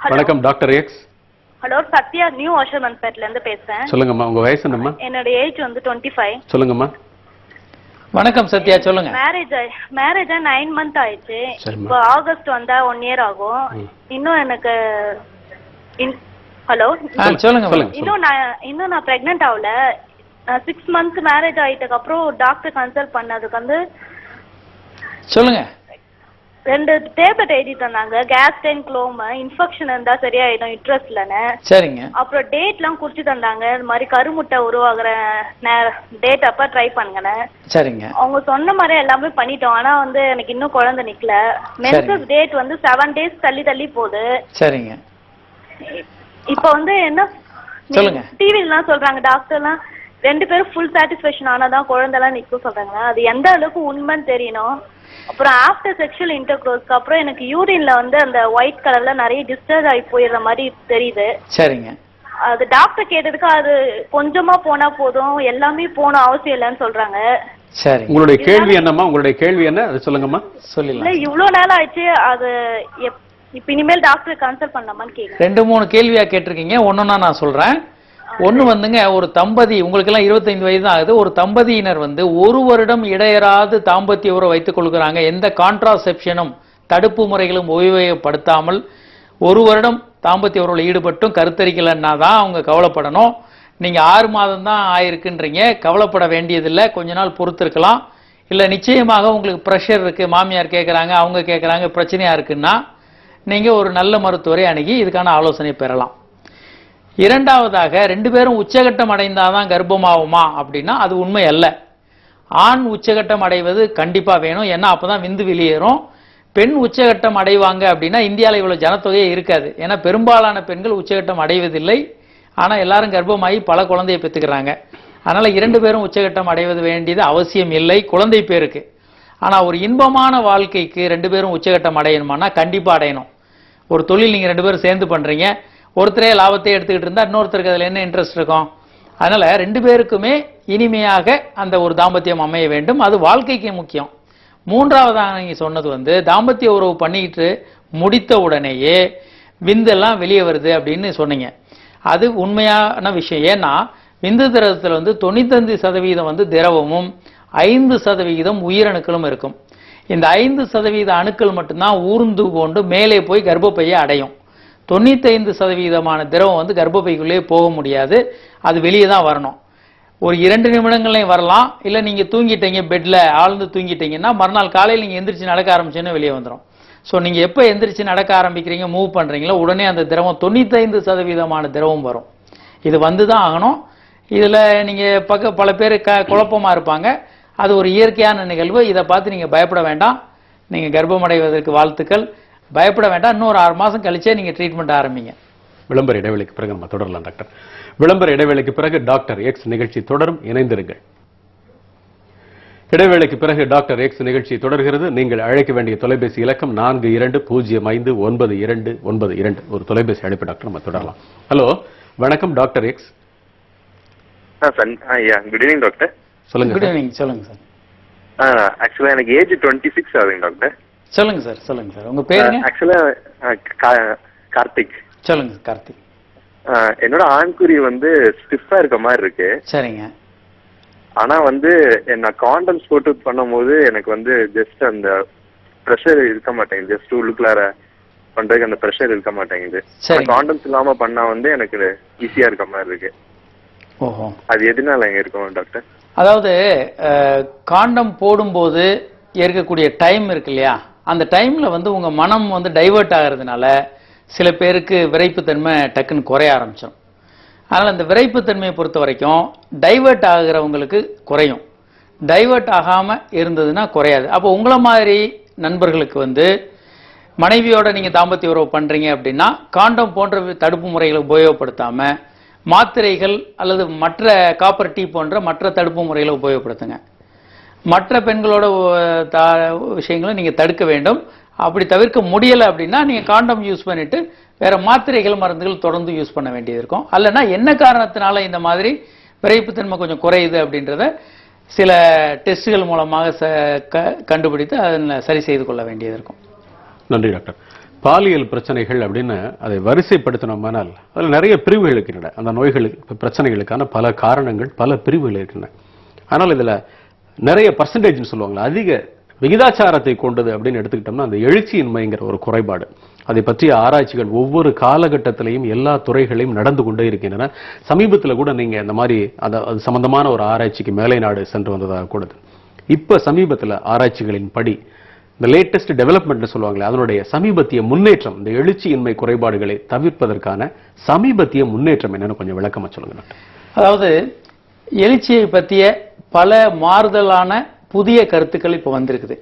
வணக்கம் doctor X. Hello, Sathya new வாஷர்மன்பேட்ல இருந்து பேசுறேன். சொல்லுங்கம்மா, உங்க வயசு என்னம்மா? என்னோட ஏஜ் வந்து 25. சொல்லுங்கம்மா. வணக்கம் சத்யா, சொல்லுங்க. மேரேஜ் 9 மந்த் ஆயிடுச்சு. இப்போ ஆகஸ்ட் வந்தா 1 இயர் ஆகும். இன்னும் எனக்கு ஹலோ சொல்லுங்க. இன்னும் நான் பிரெக்னென்ட் ஆகல. 6 மந்த் மேரேஜ் ஆயிட்டதுக்கு அப்புறம் டாக்டர் கன்சல்ட் பண்ணதுக்கு வந்து சொல்லுங்க 2 டேப்லெட் எழுதி தந்தாங்க. கேஸ்ட்ரைன் குளோம் இன்ஃபெக்ஷன் இருந்தா சரியாயிடும் யூட்ரஸ்லன்னு. சரிங்க. அப்புறம் டேட்லாம் குறிச்சு தந்தாங்க. இந்த மாதிரி கருமுட்டை உருவாகிற டேட் அப்ப ட்ரை பண்ணுங்க. சரிங்க. அவங்க சொன்ன மாதிரி எல்லாமே பண்ணிட்டோம். ஆனா வந்து எனக்கு இன்னும் குழந்தை நிக்கல. மென்சஸ் டேட் வந்து 7 டேஸ் தள்ளி போகுது. சரிங்க. இப்போ வந்து என்ன சொல்லுங்க, டிவிலாம் சொல்றாங்க டாக்டர்லாம் 2 பேரும் ஃபுல் சாட்டிஸ்ஃபேக்ஷன் ஆனாதான் குழந்தைலாம் நிக்கும் சொல்றாங்க. அது எந்த அளவுக்கு உண்மைன்னு தெரியணும். அப்புறம் ஆஃப்டர் செக்ஷுவல் இன்டர்கோர்ஸ்க்கு அப்புறம் எனக்கு யூரின்ல வந்து அந்த ஒயிட் கலர்ல நிறைய டிஸ்டர்ஜ் ஆகி போயிடுற மாதிரி தெரியுது. சரிங்க. அது டாக்டர் கேட்டதுக்கு அது கொஞ்சமா போனா போதும், எல்லாமே போன அவசியம் இல்லைன்னு சொல்றாங்க. சரி, உங்களுடைய கேள்வி என்னம்மா? உங்களுடைய கேள்வி என்ன அது சொல்லுங்கம்மா. சொல்லலாம். இல்ல இவ்வளவு நாள் ஆயிடுச்சு. அது இப்ப இனிமேல் டாக்டர் கன்சல்ட் பண்ணலாமான்னு கேக்குறேன். 2-3 கேள்வியா கேட்டிருக்கீங்க. ஒன்னொன்னா நான் சொல்றேன். ஒண்ணு வந்துங்க, ஒரு தம்பதி, உங்களுக்கு எல்லாம் 25 வயது தான் ஆகுது. ஒரு தம்பதியினர் வந்து 1 வருடம் இடையறாது தாம்பத்திய உறவு வைத்துக் கொள்கிறாங்க. எந்த கான்ட்ராசெப்ஷனும் தடுப்பு முறைகளும் உபயோகப்படுத்தாமல் 1 வருடம் தாம்பத்திய உறவில் ஈடுபட்டும் கருத்தரிக்கலன்னா தான் அவங்க கவலைப்படணும். நீங்க 6 மாதம் தான் ஆயிருக்குன்றீங்க, கவலைப்பட வேண்டியதில்லை. கொஞ்ச நாள் பொறுத்திருக்கலாம். இல்ல நிச்சயமாக உங்களுக்கு ப்ரெஷர் இருக்கு, மாமியார் கேட்கறாங்க, அவங்க கேட்கறாங்க, பிரச்சனையா இருக்குன்னா நீங்க ஒரு நல்ல மருத்துவரை அணுகி இதுக்கான ஆலோசனை பெறலாம். இரண்டாவதாக, 2 பேரும் உச்சகட்டம் அடைந்தாதான் கர்ப்பமாகுமா அப்படின்னா அது உண்மை அல்ல. ஆண் உச்சகட்டம் அடைவது கண்டிப்பா வேணும், ஏன்னா அப்பதான் விந்து வெளியேறும். பெண் உச்சகட்டம் அடைவாங்க அப்படின்னா இந்தியாவில் இவ்வளவு ஜனத்தொகையே இருக்காது. ஏன்னா பெரும்பாலான பெண்கள் உச்சகட்டம் அடைவதில்லை. ஆனா எல்லாரும் கர்ப்பமாகி பல குழந்தையை பெற்றுக்கிறாங்க. அதனால 2 பேரும் உச்சகட்டம் அடைவது வேண்டியது அவசியம் இல்லை குழந்தை பேருக்கு. ஆனா ஒரு இன்பமான வாழ்க்கைக்கு 2 பேரும் உச்சகட்டம் அடையணுமானா கண்டிப்பா அடையணும். ஒரு தொழில் நீங்க 2 பேரும் சேர்ந்து பண்றீங்க, ஒருத்தரே லாபத்தை எடுத்துக்கிட்டு இருந்தா இன்னொருத்தருக்கு அதுல என்ன இன்ட்ரெஸ்ட் இருக்கும்? அதனால 2 பேருக்குமே இனிமையாக அந்த ஒரு தாம்பத்தியம் அமைய வேண்டும். அது வாழ்க்கைக்கு முக்கியம். மூன்றாவதாக நீங்க சொன்னது வந்து தாம்பத்திய உறவு பண்ணிக்கிட்டு முடித்த உடனேயே விந்தெல்லாம் வெளியே வருது அப்படின்னு சொன்னீங்க. அது உண்மையான விஷயம். ஏன்னா விந்து திரவத்தில் வந்து 95% வந்து திரவமும் 5% உயிரணுக்களும் இருக்கும். இந்த 5% அணுக்கள் மட்டும்தான் ஊர்ந்து கொண்டு மேலே போய் கர்ப்பப்பையை அடையும். 95% திரவம் வந்து கர்ப்பப்பைக்குள்ளே போக முடியாது, அது வெளியே தான் வரணும். ஒரு 2 நிமிடங்கள்லையும் வரலாம். இல்லை நீங்க தூங்கிட்டீங்க, பெட்ல ஆழ்ந்து தூங்கிட்டீங்கன்னா மறுநாள் காலையில் நீங்க எந்திரிச்சு நடக்க ஆரம்பிச்சுன்னு வெளியே வந்துடும். ஸோ நீங்க எப்போ எந்திரிச்சு நடக்க ஆரம்பிக்கிறீங்க, மூவ் பண்றீங்களோ உடனே அந்த திரவம் 95% திரவம் வரும். இது வந்து தான் ஆகணும். இதுல நீங்க பல பேர் குழப்பமா இருப்பாங்க. அது ஒரு இயற்கையான நிகழ்வு. இதை பார்த்து நீங்க பயப்பட வேண்டாம். நீங்க கர்ப்பமடைவதற்கு வாழ்த்துக்கள். பயப்பட வேண்டாம். இன்னொரு 6 மாசம் கழிச்சே நீங்க ட்ரீட்மெண்ட் ஆரம்பிங்க. விளம்பர இடைவெளிக்கு பிறகு நம்ம தொடரலாம் டாக்டர். விளம்பர இடைவேளைக்கு பிறகு டாக்டர் எக்ஸ் நிகழ்ச்சி தொடரும், இணைந்திருங்கள். இடைவேளைக்கு பிறகு டாக்டர் எக்ஸ் நிகழ்ச்சி தொடர்கிறது. நீங்கள் அழைக்க வேண்டிய தொலைபேசி இலக்கம் 42059292. ஒரு தொலைபேசி அழைப்பு டாக்டர், நம்ம தொடரலாம். ஹலோ, வணக்கம் doctor X. Good evening doctor. சொல்லுங்க. Good evening. சொல்லுங்க சார். ஆக்சுவலா எனக்கு ஏஜ் 26 ஆகுதுங்க டாக்டர். சொல்லுங்க சார். சொல்லுங்க சார். உங்க பேருங்க? ஆக்சுவலா கார்த்திக். சொல்லுங்க கார்த்திக். என்னோட ஆண்குறி வந்து ஸ்டிஃபா இருக்க மாதிரி இருக்கு. சரிங்க. ஆனா வந்து நான் காண்டம்ஸ் போட்டு பண்ணும்போது எனக்கு வந்து ஜஸ்ட் அந்த ப்ரெஷர் இருக்க மாட்டேங்குது. ஜஸ்ட் உள்ளுக்குள்ளார பண்றதுக்கு அந்த ப்ரெஷர் இருக்க மாட்டேங்குது. காண்டம்ஸ் இல்லாம பண்ணா வந்து எனக்கு ஈஸியா இருக்க மாதிரி இருக்கு. ஓஹோ, அது எதனால எங்க இருக்கும் டாக்டர்? அதாவது காண்டம் போடும்போது இருக்கக்கூடிய டைம் இருக்கு இல்லையா, அந்த டைம்ல வந்து உங்க மனம் வந்து டைவர்ட் ஆகிறதுனால சில பேருக்கு விரைப்புத்தன்மை டக்குன்னு குறைய ஆரம்பிச்சிடும். அதனால் அந்த விரைப்புத்தன்மையை பொறுத்த வரைக்கும் டைவர்ட் ஆகிறவங்களுக்கு குறையும், டைவர்ட் ஆகாமல் இருந்ததுன்னா குறையாது. அப்போ உங்களை மாதிரி நண்பர்களுக்கு வந்து மனைவியோட நீங்கள் தாம்பத்திய உறவு பண்ணுறீங்க அப்படின்னா காண்டம் போன்ற தடுப்பு முறைகளை உபயோகப்படுத்தாமல் மாத்திரைகள் அல்லது மற்ற காப்பர் டீ போன்ற மற்ற தடுப்பு முறைகளை உபயோகப்படுத்துங்க. மற்ற பெண்களோட விஷயங்களை நீங்கள் தடுக்க வேண்டும். அப்படி தவிர்க்க முடியலை அப்படின்னா நீங்கள் காண்டம் யூஸ் பண்ணிட்டு வேற மாத்திரைகள் மருந்துகள் தொடர்ந்து யூஸ் பண்ண வேண்டியது இருக்கும். அல்லனா என்ன காரணத்தினால இந்த மாதிரி விரைப்புத்தன்மை கொஞ்சம் குறையுது அப்படின்றத சில டெஸ்ட்டுகள் மூலமாக கண்டுபிடித்து அதை சரி செய்து கொள்ள வேண்டியது இருக்கும். நன்றி டாக்டர். பாலியல் பிரச்சனைகள் அப்படின்னு அதை வரிசைப்படுத்தினோம்னால் அதில் நிறைய பிரிவுகள் இருக்கின்றன. அந்த நோய்களுக்கு பிரச்சனைகளுக்கான பல காரணங்கள், பல பிரிவுகள் இருக்கின்றன. ஆனால் இதுல நிறைய பர்சன்டேஜ்னு சொல்லுவாங்களா, அதிக விகிதாச்சாரத்தை கொண்டது அப்படின்னு எடுத்துக்கிட்டோம்னா அந்த எழுச்சியின்மைங்கிற ஒரு குறைபாடு. அதை பற்றிய ஆராய்ச்சிகள் ஒவ்வொரு காலகட்டத்திலையும் எல்லா துறைகளையும் நடந்து கொண்டே இருக்கின்றன. சமீபத்தில் கூட நீங்க இந்த மாதிரி அது சம்பந்தமான ஒரு ஆராய்ச்சிக்கு மேலை நாடு சென்று வந்ததாக கூட. இப்ப சமீபத்தில் ஆராய்ச்சிகளின் படி இந்த லேட்டஸ்ட் டெவலப்மெண்ட் சொல்லுவாங்களே, அதனுடைய சமீபத்திய முன்னேற்றம், இந்த எழுச்சியின்மை குறைபாடுகளை தவிர்ப்பதற்கான சமீபத்திய முன்னேற்றம் என்னன்னு கொஞ்சம் விளக்கமா சொல்லுங்க. அதாவது எழுச்சியை பற்றிய பல மாறுதலான புதிய கருத்துக்கள் இப்போ வந்திருக்குது.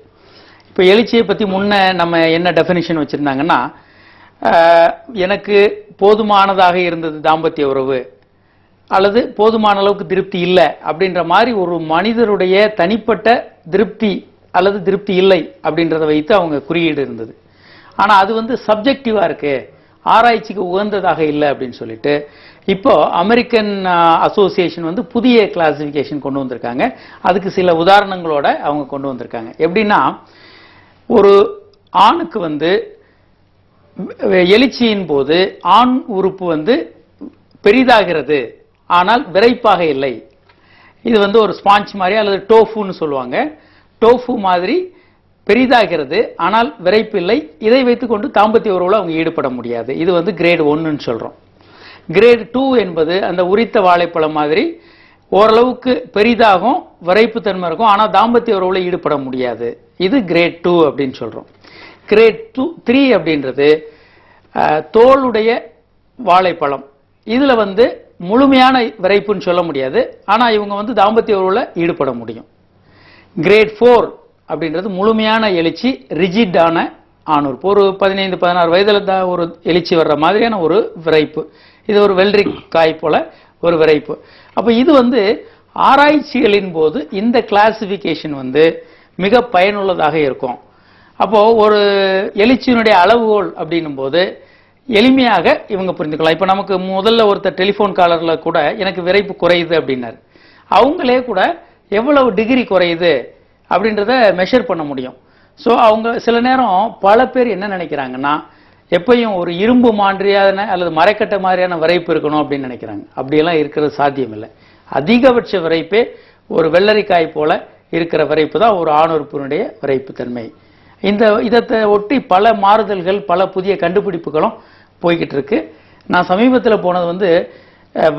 இப்போ எழுச்சியை பற்றி முன்ன நம்ம என்ன டெஃபினிஷன் வச்சுருந்தாங்கன்னா, எனக்கு போதுமானதாக இருந்தது தாம்பத்திய உறவு அல்லது போதுமான அளவுக்கு திருப்தி இல்லை அப்படின்ற மாதிரி ஒரு மனிதருடைய தனிப்பட்ட திருப்தி அல்லது திருப்தி இல்லை அப்படின்றத வைத்து அவங்க குறியீடு இருந்தது. ஆனால் அது வந்து சப்ஜெக்டிவாக இருக்கு, ஆராய்ச்சிக்கு உகந்ததாக இல்லை அப்படின்னு சொல்லிட்டு இப்போ அமெரிக்கன் அசோசியேஷன் வந்து புதிய கிளாசிஃபிகேஷன் கொண்டு வந்திருக்காங்க. அதுக்கு சில உதாரணங்களோட அவங்க கொண்டு வந்திருக்காங்க. எப்படின்னா, ஒரு ஆணுக்கு வந்து எழுச்சியின் போது ஆண் உறுப்பு வந்து பெரிதாகிறது ஆனால் விரைப்பாக இல்லை. இது வந்து ஒரு ஸ்பாஞ்ச் மாதிரி அல்லது டோஃபுன்னு சொல்லுவாங்க. டோஃபு மாதிரி பெரிதாகிறது ஆனால் விரைப்பு இல்லை. இதை வைத்துக்கொண்டு தாம்பத்திய உறவுல அவங்க ஈடுபட முடியாது. இது வந்து கிரேட் 1ன்னு சொல்றோம். கிரேட் 2 என்பது அந்த உரித்த வாழைப்பழம் மாதிரி ஓரளவுக்கு பெரிதாகும், விரைப்பு தன்மை இருக்கும், ஆனால் தாம்பத்திய உறவுல ஈடுபட முடியாது. இது கிரேட் 2 அப்படின்னு சொல்றோம். கிரேட் 3 அப்படின்றது தோளுடைய வாழைப்பழம். இதுல வந்து முழுமையான விரைப்புன்னு சொல்ல முடியாது, ஆனா இவங்க வந்து தாம்பத்திய உறவுல ஈடுபட முடியும். கிரேட் 4 அப்படின்றது முழுமையான எழுச்சி, ரிஜிட்டான ஆணுறுப்பு. ஒரு 15-16 வயதுல தான் ஒரு எழுச்சி வர்ற மாதிரியான ஒரு விரைப்பு. இது ஒரு வெள்ளரி காய் போல ஒரு விரைப்பு. அப்ப இது வந்து ஆராய்ச்சிகளின் போது இந்த கிளாசிபிகேஷன் வந்து மிக பயனுள்ளதாக இருக்கும். அப்போ ஒரு எழுச்சியினுடைய அளவுகோல் அப்படின்னும் போது எளிமையாக இவங்க புரிந்துக்கலாம். இப்ப நமக்கு முதல்ல ஒருத்தர் டெலிபோன் காலர்ல கூட எனக்கு விரைப்பு குறையுது அப்படின்னாரு. அவங்களே கூட எவ்வளவு டிகிரி குறையுது அப்படின்றத மெஷர் பண்ண முடியும். ஸோ அவங்க சில நேரம் பல பேர் என்ன நினைக்கிறாங்கன்னா, எப்பயும் ஒரு இரும்பு மாதிரியான அல்லது மரைக்கட்டை மாதிரியான விரைப்பு இருக்கணும் அப்படின்னு நினைக்கிறாங்க. அப்படியெல்லாம் இருக்கிறது சாத்தியம் இல்லை. அதிகபட்ச விரைப்பே ஒரு வெள்ளரிக்காய் போல இருக்கிற விரைப்பு தான் ஒரு ஆணுறுப்பினுடைய விரைப்பு தன்மை. இதை ஒட்டி பல மாறுதல்கள், பல புதிய கண்டுபிடிப்புகளும் போய்கிட்டு இருக்கு. நான் சமீபத்தில் போனது வந்து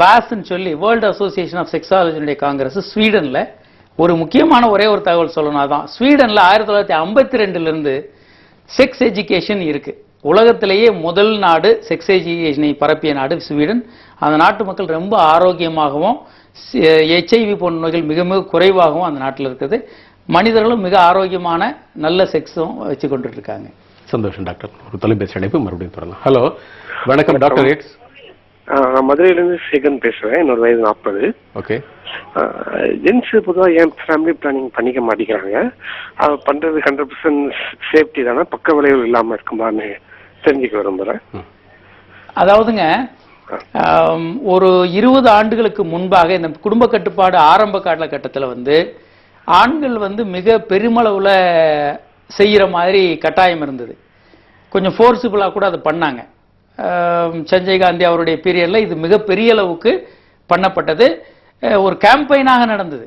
வாஸ்ன்னு சொல்லி வேர்ல்டு அசோசியேஷன் ஆஃப் செக்ஸாலஜியுடைய காங்கிரஸ் ஸ்வீடன்ல. ஒரு முக்கியமான ஒரே ஒரு தகவல் சொல்லணும், அதான் ஸ்வீடன்ல 1952 செக்ஸ் எஜுகேஷன் இருக்கு. உலகத்திலேயே முதல் நாடு செக்ஸ் எஜுகேஷனை பரப்பிய நாடு ஸ்வீடன். அந்த நாட்டு மக்கள் ரொம்ப ஆரோக்கியமாகவும் HIV போன்ற நோய்கள் மிக மிக குறைவாகவும் அந்த நாட்டில் இருக்குது. மனிதர்களும் மிக ஆரோக்கியமான நல்ல செக்ஸும் வச்சு கொண்டு இருக்காங்க. சந்தோஷம் டாக்டர். ஒரு தொலைபேசி அழைப்பு மறுபடியும் தொடரலாம். ஹலோ, வணக்கம் டாக்டர் எக்ஸ். நான் மதுரையிலேருந்து சேகன் பேசுறேன். என்னோட வயது 40. ஓகே. ஜென்ஸ் பொதுவாக ஏன் ஃபேமிலி பிளானிங் பண்ணிக்க மாட்டேங்கிறாங்க? பண்றது 100% சேஃப்டி தானே, பக்க விளைவுகள் இல்லாம இருக்குமான்னு தெரிஞ்சுக்க விரும்புறேன். அதாவதுங்க, ஒரு 20 ஆண்டுகளுக்கு முன்பாக இந்த குடும்ப கட்டுப்பாடு ஆரம்ப காலகட்டத்தில் வந்து ஆண்கள் வந்து மிக பெருமளவுல செய்யற மாதிரி கட்டாயம் இருந்தது. கொஞ்சம் ஃபோர்ஸிபிளா கூட அதை பண்ணாங்க. சஞ்சய் காந்தி அவருடைய பீரியட்ல இது மிக பெரிய அளவுக்கு பண்ணப்பட்டது. ஒரு கேம்பெயினாக நடந்தது.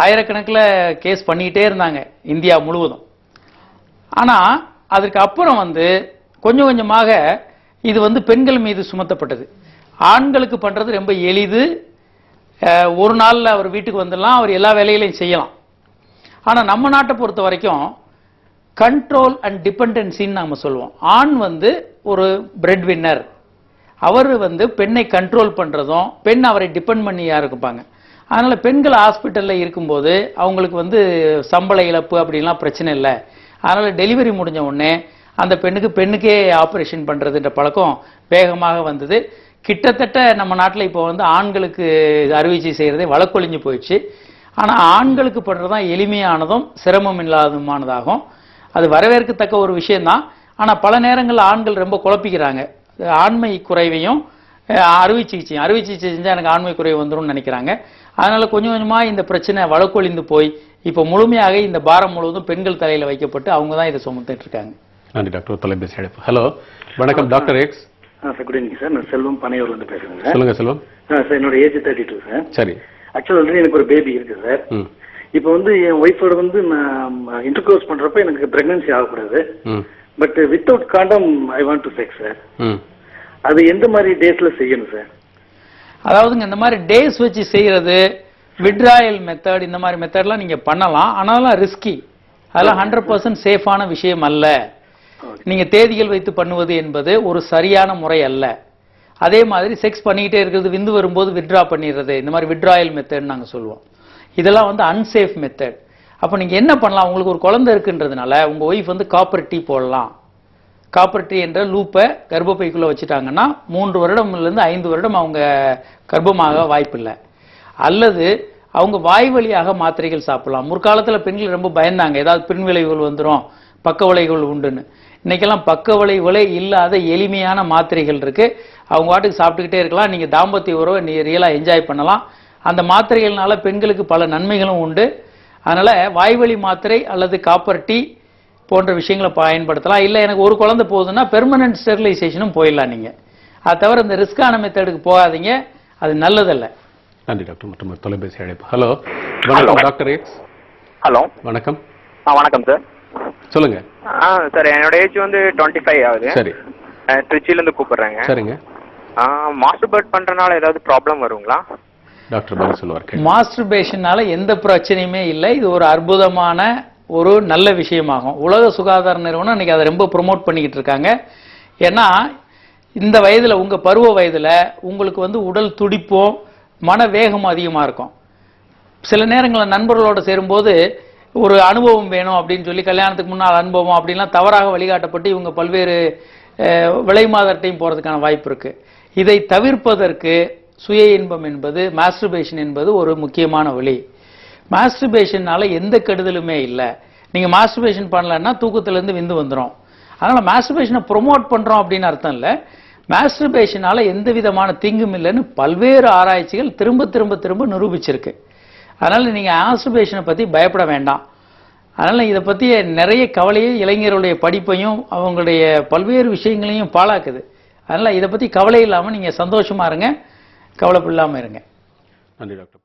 ஆயிரக்கணக்கில் கேஸ் பண்ணிக்கிட்டே இருந்தாங்க இந்தியா முழுவதும். ஆனா அதுக்கு அப்புறம் வந்து கொஞ்சம் கொஞ்சமாக இது வந்து பெண்கள் மீது சுமத்தப்பட்டது. ஆண்களுக்கு பண்றது ரொம்ப எளிது. ஒரு நாள்ல அவர் வீட்டுக்கு வந்துடலாம், அவர் எல்லா வேலைகளையும் செய்யலாம். ஆனா நம்ம நாட்டை பொறுத்த வரைக்கும் கண்ட்ரோல் அண்ட் டிபெண்டன்சின்னு நாம சொல்லுவோம். ஆண் வந்து ஒரு பிரெட் வின்னர், அவர் வந்து பெண்ணை கண்ட்ரோல் பண்றதும் பெண் அவரை டிபெண்ட் பண்ணியா இருப்பாங்க. அதனால பெண்கள் ஹாஸ்பிட்டல்ல இருக்கும்போது அவங்களுக்கு வந்து சம்பள இழப்பு அப்படின்லாம் பிரச்சனை இல்லை. அதனால டெலிவரி முடிஞ்ச உடனே அந்த பெண்ணுக்கே ஆபரேஷன் பண்றதுன்ற பழக்கம் வேகமாக வந்தது. கிட்டத்தட்ட நம்ம நாட்டில் இப்போ வந்து ஆண்களுக்கு அறுவை செய்யறதே வழக்கொழிஞ்சு போயிடுச்சு. ஆனா ஆண்களுக்கு பண்றதுதான் எளிமையானதும் சிரமம் இல்லாததுமானதாகும். அது வரவேற்கத்தக்க ஒரு விஷயம்தான். ஆனா பல நேரங்களில் ஆண்கள் ரொம்ப குழப்பிக்கிறாங்க. ஆண்மை குறைவையும் அறுவை சிகிச்சை செஞ்சா எனக்கு ஆண்மை குறைவு வந்துடும் நினைக்கிறாங்க. அதனால கொஞ்சம் கொஞ்சமா இந்த பிரச்சனை வழக்கொழிந்து போய் இப்போ முழுமையாக இந்த பாரம் முழுவதும் பெண்கள் தலையில வைக்கப்பட்டு அவங்க தான் இதை சுமந்துட்டு இருக்காங்க. நன்றி டாக்டர். தொலைபேசி அழைப்பு. ஹலோ, வணக்கம் doctor X. Sir good evening sir. நான் செல்வம் பனையூர்லேருந்து பேசுகிறேங்க. சொல்லுங்க செல்வம். சார் என்னோட ஏஜ் 32 சார். சரி. ஆக்சுவலாக வந்து எனக்கு ஒரு பேபி இருக்கு சார். இப்போ வந்து என் ஒய்ஃபோட வந்து நான் இன்டர்கோர்ஸ் பண்றப்ப எனக்கு பிரெக்னன்சி ஆகக்கூடாது. But without condom I want to sex sir. அது எந்த மாதிரி டேஸ்ல செய்யணும் சார்? அதாவதுங்க இந்த மாதிரி டேஸ் வச்சு செய்யறது, விட்ராயல் மெத்தட், இந்த மாதிரி மெத்தட்லாம் நீங்க பண்ணலாம். ஆனாலும் ரிஸ்கி, அதெல்லாம் 100% சேஃபான விஷயம் அல்ல. நீங்க தேதிகள் வைத்து பண்ணுவது என்பது ஒரு சரியான முறை அல்ல. அதே மாதிரி செக்ஸ் பண்ணிக்கிட்டே இருக்கிறது, விந்து வரும்போது வித்ட்ரா பண்ணிடுறது, இந்த மாதிரி விட்ராயல் மெத்தட் நாங்க சொல்லுவோம். இதெல்லாம் வந்து அன்சேஃப் மெத்தட். அப்போ நீங்க என்ன பண்ணலாம், உங்களுக்கு ஒரு குழந்தை இருக்குன்றதுனால உங்க ஒய்ஃப் வந்து காப்பர் டீ போடலாம். காப்பர் டீ என்ற லூப்பை கர்ப்பப்பைக்குள்ள வச்சுட்டாங்கன்னா 3 வருடம்லேருந்து 5 வருடம் அவங்க கர்ப்பமாக வாய்ப்பில்லை. அல்லது அவங்க வாய் வழியாக மாத்திரைகள் சாப்பிடலாம். முற்காலத்தில் பெண்கள் ரொம்ப பயந்தாங்க, ஏதாவது பின் விளைவுகள் வந்துடும், பக்க விளைவுகள் உண்டுன்னு. இன்னைக்கெல்லாம் பக்க விளைவுகளே இல்லாத எளிமையான மாத்திரைகள் இருக்கு. அவங்க வாட்டுக்கு சாப்பிட்டுக்கிட்டே இருக்கலாம். நீங்க தாம்பத்திய உறவை ரியலா என்ஜாய் பண்ணலாம். அந்த மாத்திரைகள்னால பெண்களுக்கு பல நன்மைகளும் உண்டு. அதனால வாய்வழி மாத்திரை அல்லது காப்பர் டீ போன்ற விஷயங்களை பயன்படுத்தலாம். இல்லை எனக்கு ஒரு குழந்தை போகுதுன்னா பெர்மனன்ட் ஸ்டெரிலைசேஷனும் போயிடலாம். நீங்க அது தவிர இந்த ரிஸ்கான மெத்தடுக்கு போகாதீங்க, அது நல்லதல்ல. நன்றி டாக்டர். மற்றும் தொலைபேசி அழைப்பு. ஹலோ, வணக்கம் டாக்டர் எக்ஸ். ஹலோ, வணக்கம். வணக்கம் சார். சொல்லுங்க சார். என்னோட ஏஜ் வந்து 25 ஆகுது. சரி. திருச்சியில இருந்து கூப்பிடுறேங்க. சரிங்க. மாஸ்டர்பேட் பண்றதுனால ஏதாவது ப்ராப்ளம் வருங்களா? டாக்டர் பதில் சொல்லுவார். மாஸ்டர்பேஷனால எந்த பிரச்சனையுமே இல்லை. இது ஒரு அற்புதமான ஒரு நல்ல விஷயமாகும். உலக சுகாதார நிறுவனம் இன்னைக்கு அதை ரொம்ப ப்ரொமோட் பண்ணிக்கிட்டு இருக்காங்க. ஏன்னா இந்த வயதுல, உங்க பருவ வயதுல உங்களுக்கு வந்து உடல் துடிப்பும் மன வேகமும் அதிகமா இருக்கும். சில நேரங்களில் நண்பர்களோட சேரும்போது ஒரு அனுபவம் வேணும் அப்படின்னு சொல்லி, கல்யாணத்துக்கு முன்னால் அனுபவம் அப்படின்லாம் தவறாக வழிகாட்டப்பட்டு இவங்க பல்வேறு விலை மாதட்டையும் போறதுக்கான வாய்ப்பு இருக்கு. இதை தவிர்ப்பதற்கு சுய இன்பம் என்பது, மாஸ்டர்பேஷன் என்பது ஒரு முக்கியமான வழி. மாஸ்டர்பேஷனால எந்த கெடுதலுமே இல்லை. நீங்க மாஸ்டர்பேஷன் பண்ணலன்னா தூக்கத்திலிருந்து விந்து வந்துடும். அதனால மாஸ்டர்பேஷனை ப்ரொமோட் பண்றோம் அப்படின்னு அர்த்தம் இல்லை. மாஸ்டர்பேஷனால எந்த விதமான தீங்கும் இல்லைன்னு பல்வேறு ஆராய்ச்சிகள் திரும்ப திரும்ப திரும்ப நிரூபிச்சிருக்கு. அதனால நீங்க மாஸ்டர்பேஷனை பத்தி பயப்பட வேண்டாம். அதனால இதை பத்தி நிறைய கவலையை இளைஞர்களுடைய படிப்பையும் அவங்களுடைய பல்வேறு விஷயங்களையும் பாழாக்குது. அதனால இதை பத்தி கவலை இல்லாம நீங்க சந்தோஷமா இருங்க, கவலைப்படாம இருங்க. நன்றி டாக்டர்.